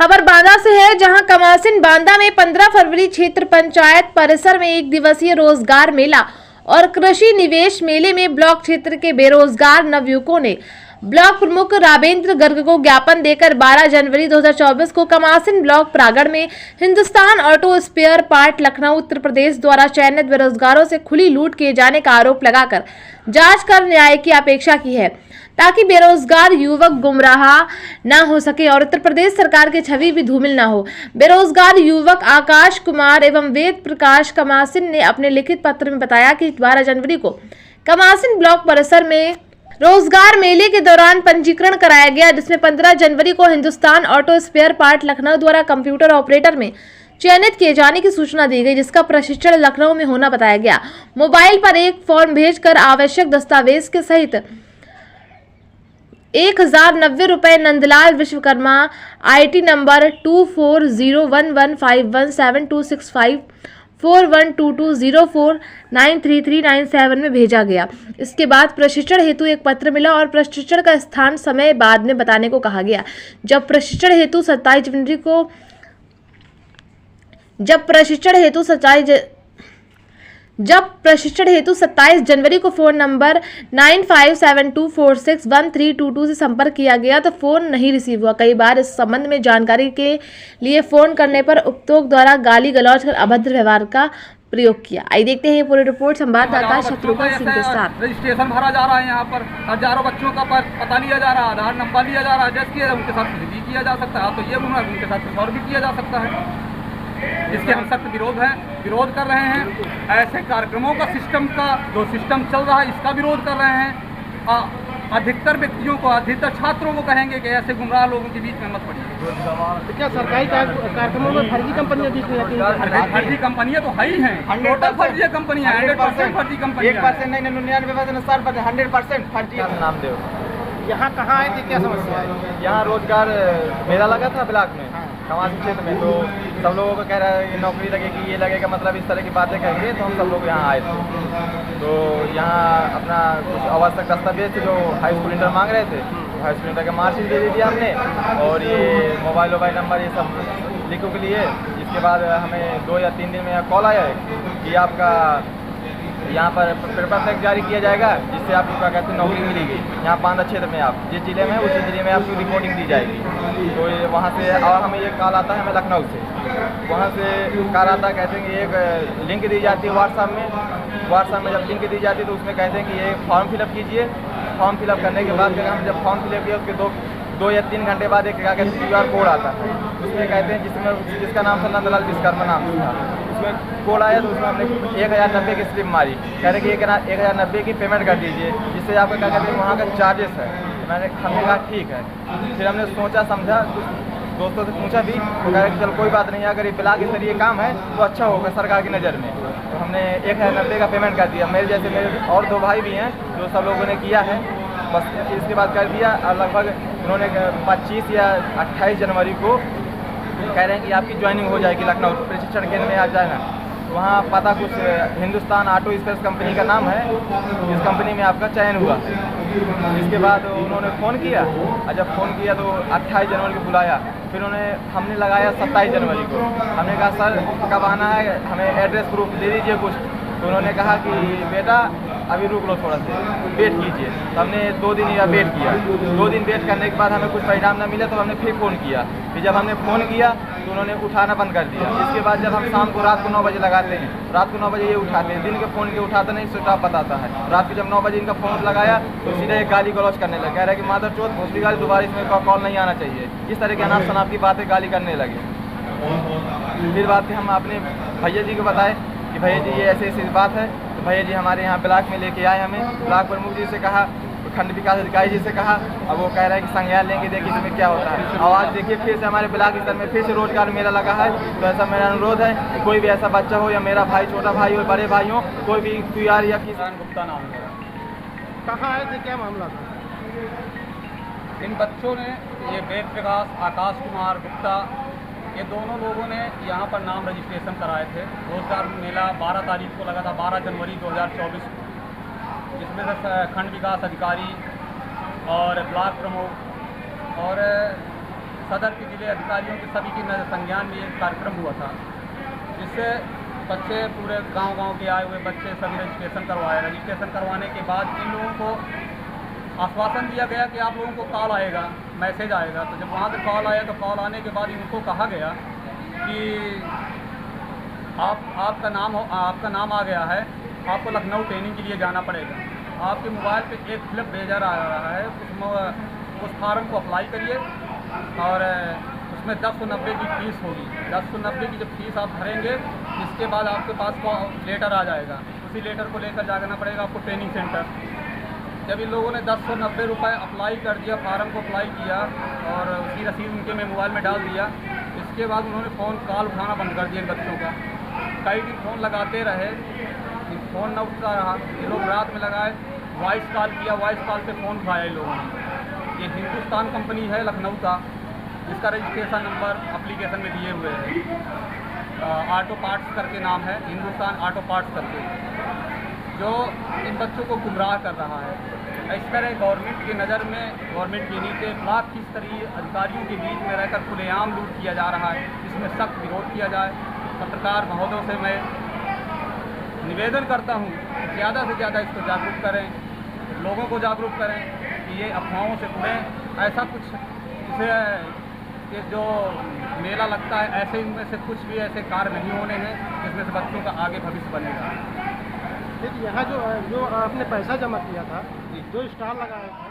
खबर बांदा से है, जहां कमासिन बांदा में 15 फरवरी क्षेत्र पंचायत परिसर में एक दिवसीय रोजगार मेला और कृषि निवेश मेले में ब्लॉक क्षेत्र के बेरोजगार नवयुवकों ने ब्लॉक प्रमुख राबेंद्र गर्ग को ज्ञापन देकर 12 जनवरी 2024 को कमासिन ब्लॉक प्रांगण में Hindustan auto spare part Lucknow Uttar Pradesh द्वारा चयनित बेरोजगारों से खुली लूट किए जाने का आरोप लगाकर जांच कर न्याय की अपेक्षा की है, ताकि बेरोजगार युवक गुमराह न हो सके और उत्तर प्रदेश सरकार की छवि भी धूमिल न हो। बेरोजगार युवक आकाश कुमार एवं वेद प्रकाश कमासिन ने अपने लिखित पत्र में बताया कि 12 जनवरी को कमासिन ब्लॉक परिसर में रोजगार मेले के दौरान पंजीकरण कराया गया, जिसमें 15 जनवरी को Hindustan auto spare part Lucknow द्वारा कंप्यूटर ऑपरेटर में चयनित किए जाने की सूचना दी गई, जिसका प्रशिक्षण लखनऊ में होना बताया गया। मोबाइल पर एक फॉर्म भेजकर आवश्यक दस्तावेज के सहित 1090 रुपए नंदलाल विश्वकर्मा IT नंबर 2401151726541220493397 में भेजा गया। इसके बाद प्रशिक्षण हेतु एक पत्र मिला और प्रशिक्षण का स्थान समय बाद में बताने को कहा गया। जब प्रशिक्षण हेतु 27 जनवरी को फोन नंबर 9572461322 से संपर्क किया गया तो फोन नहीं रिसीव हुआ। कई बार इस संबंध में जानकारी के लिए फोन करने पर उपभोक्ता द्वारा गाली गलौज कर अभद्र व्यवहार का प्रयोग किया। आइए देखते हैं पूरी रिपोर्ट संवाददाता शत्रुघ्न सिंह के साथ। रजिस्ट्रेशन भरा जा रहा है, यहाँ पर हजारों बच्चों का पता लिया जा रहा है, आधार नंबर लिया जा रहा है, जैसे उनके साथ कुछ भी किया जा सकता है। तो ये उनके साथ कुछ और भी किया जा सकता है। इसके हम सख्त विरोध कर रहे हैं। ऐसे कार्यक्रमों का सिस्टम चल रहा है, इसका विरोध कर रहे हैं। अधिकतर व्यक्तियों को, अधिकतर छात्रों को कहेंगे कि ऐसे गुमराह लोगों के बीच में मत पड़िए। तो क्या सरकारी कार्यक्रमों में फर्जी कंपनियां बीच में आती हैं? फर्जी कंपनियां तो है ही हैं, टोटल फर्जी कंपनियां, 100% फर्जी कंपनियां। 1% नहीं, 99% 100% फर्जी। नाम दो। यहाँ कहाँ आए थे, क्या समस्या है? यहाँ रोजगार मेला लगा था ब्लॉक में, कमासिन क्षेत्र में। तो सब लोगों को कह रहा है कि नौकरी लगेगी, ये लगेगा, मतलब इस तरह की बातें कहेंगे। तो हम सब लोग यहाँ आए थे। तो यहाँ अपना कुछ आवश्यक दस्तावेज जो हाई स्कूल इंटर मांग रहे थे, हाई स्कूल इंटर का मार्कशीट दे दीजिए हमने, और ये मोबाइल नंबर ये सब लिखो के लिए। इसके बाद हमें 2 या 3 दिन में यहाँ कॉल आया है कि आपका यहाँ पर पेपर तक जारी किया जाएगा, जिससे आपको क्या कहते हैं नौकरी मिलेगी। यहाँ बांदा क्षेत्र में आप जिस जिले में, उस जिले में आपकी रिपोर्टिंग दी जाएगी। तो वहाँ से और हमें ये कॉल आता है, हमें लखनऊ से, वहाँ से कॉल आता है, कहते हैं कि एक लिंक दी जाती है व्हाट्सएप में जब लिंक दी जाती है तो उसमें कहते हैं कि ये फॉर्म फिलअप कीजिए। फॉर्म फिलअप करने के बाद हम जब फॉर्म फिलअप किया उसके 2 या 3 घंटे बाद एक क्या कहते हैं QR कोड आता है। उसमें कहते हैं जिसका नाम था नंदलाल विश्वकर्मा नाम था, उसमें कोड आया। तो उसमें हमने 1090 की स्लिप मारी, कह रहे कि 1090 की पेमेंट कर दीजिए, जिससे आपका क्या कहते हैं वहाँ का चार्जेस है। हमने कहा ठीक है। फिर हमने सोचा समझा, दोस्तों से पूछा भी, तो कह रहे कि चलो कोई बात नहीं, अगर ये ब्लॉक स्तर ये काम है तो अच्छा होगा सरकार की नज़र में। तो हमने 1090 का पेमेंट कर दिया। मेरे और 2 भाई भी हैं जो सब लोगों ने किया है, बस इसके बाद कर दिया। और लगभग उन्होंने 25 या 28 जनवरी को कह रहे हैं कि आपकी ज्वाइनिंग हो जाएगी लखनऊ प्रशिक्षण केंद्र में आ जाना। वहाँ पता कुछ हिंदुस्तान ऑटो स्पेयर कंपनी का नाम है, इस कंपनी में आपका चयन हुआ है। इसके बाद उन्होंने फ़ोन किया, और जब फ़ोन किया तो 28 जनवरी को बुलाया। फिर हमने लगाया 27 जनवरी को। हमने कहा सर कब आना है, हमें एड्रेस प्रूफ दे दीजिए कुछ। तो उन्होंने कहा कि बेटा अभी रुक लो, थोड़ा सा वेट कीजिए। तो हमने 2 दिन या वेट किया। 2 दिन वेट करने के बाद हमें कुछ परिणाम न मिला तो हमने फिर फ़ोन किया। फिर जब हमने फ़ोन किया तो उन्होंने उठाना बंद कर दिया। इसके बाद जब हम शाम को रात को 9 बजे लगाते हैं, रात को 9 बजे ये उठाते हैं, दिन के फ़ोन के उठाते नहीं, स्विच ऑफ बताता है। रात को जब 9 बजे इनका फ़ोन लगाया तो सीधे एक गाली गलौज करने लगे, कह रहे कि मादर चौथ भोसड़ी गाली, दोबारा इसमें कॉल नहीं आना चाहिए। इस तरह के अनाप शनाप की बातें गाली करने लगे। फिर बात हम अपने भैया जी को बताए कि भैया जी ये ऐसी बात है। तो भैया जी हमारे यहाँ ब्लॉक में लेके आए, हमें ब्लॉक प्रमुख जी से कहा, खंड विकास अधिकारी जी से कहा। अब वो कह रहे हैं कि संज्ञान लेंगे, देखिए इसमें क्या होता है। और आज देखिए फिर से हमारे ब्लॉक स्तर में फिर से रोजगार मेला लगा है। तो ऐसा मेरा अनुरोध है कि कोई भी ऐसा बच्चा हो या मेरा भाई, छोटा भाई हो, बड़े भाई हो, कोई भी QR या किसान गुप्ता नाम है। कहाँ आए थे, क्या मामला था? इन बच्चों ने, ये वेद प्रकाश, आकाश कुमार गुप्ता, ये दोनों लोगों ने यहाँ पर नाम रजिस्ट्रेशन कराए थे। रोजगार मेला 12 तारीख को लगा था, 12 जनवरी 2024 को, जिसमें से खंड विकास अधिकारी और ब्लॉक प्रमुख और सदर के जिले अधिकारियों के सभी की संज्ञान में एक कार्यक्रम हुआ था, जिससे बच्चे पूरे गांव के आए हुए बच्चे सभी रजिस्ट्रेशन करवाए। रजिस्ट्रेशन करवाने के बाद इन लोगों को आश्वासन दिया गया कि आप लोगों को कॉल आएगा, मैसेज आएगा। तो जब वहाँ से कॉल आया तो कॉल आने के बाद इनको कहा गया कि आपका नाम आ गया है, आपको लखनऊ ट्रेनिंग के लिए जाना पड़ेगा। आपके मोबाइल पे एक फ्लिप भेजा रहा है, उस फार्म को अप्लाई करिए और उसमें 1090 की फ़ीस होगी। 1090 की जब फीस आप भरेंगे, इसके बाद आपके पास लेटर आ जाएगा। उसी लेटर को लेकर जाना पड़ेगा आपको ट्रेनिंग सेंटर। जब इन लोगों ने 1090 रुपये अप्लाई कर दिया, फार्म को अप्लाई किया और उसकी रसीद उनके में मोबाइल में डाल दिया, इसके बाद उन्होंने फ़ोन कॉल उठाना बंद कर दिया बच्चों का। कई दिन फ़ोन लगाते रहे, फ़ोन न उठता रहा। ये लोग रात में लगाए, वॉइस कॉल किया, वॉइस कॉल पे फ़ोन उठाया इन लोगों ने। ये हिंदुस्तान कंपनी है लखनऊ का, जिसका रजिस्ट्रेशन नंबर एप्लीकेशन में दिए हुए हैं। ऑटो पार्ट्स करके नाम है, हिंदुस्तान ऑटो पार्ट्स करके, जो इन बच्चों को गुमराह कर रहा है। इस तरह गवर्नमेंट की नज़र में, गवर्नमेंट के नीचे ब्लॉक की स्तरीय अधिकारियों के बीच में रहकर खुलेआम लूट किया जा रहा है। इसमें सख्त विरोध किया जाए। पत्रकार महोदयों से मैं निवेदन करता हूँ, ज़्यादा से ज़्यादा इसको जागरूक करें, लोगों को जागरूक करें कि ये अफवाहों से उड़ें। ऐसा कुछ इसे ये जो मेला लगता है, ऐसे इनमें से कुछ भी ऐसे कार्य नहीं होने हैं जिसमें से बच्चों का आगे भविष्य बनेगा। देखिए यहाँ जो आपने पैसा जमा किया था, जो स्टॉल लगाया था,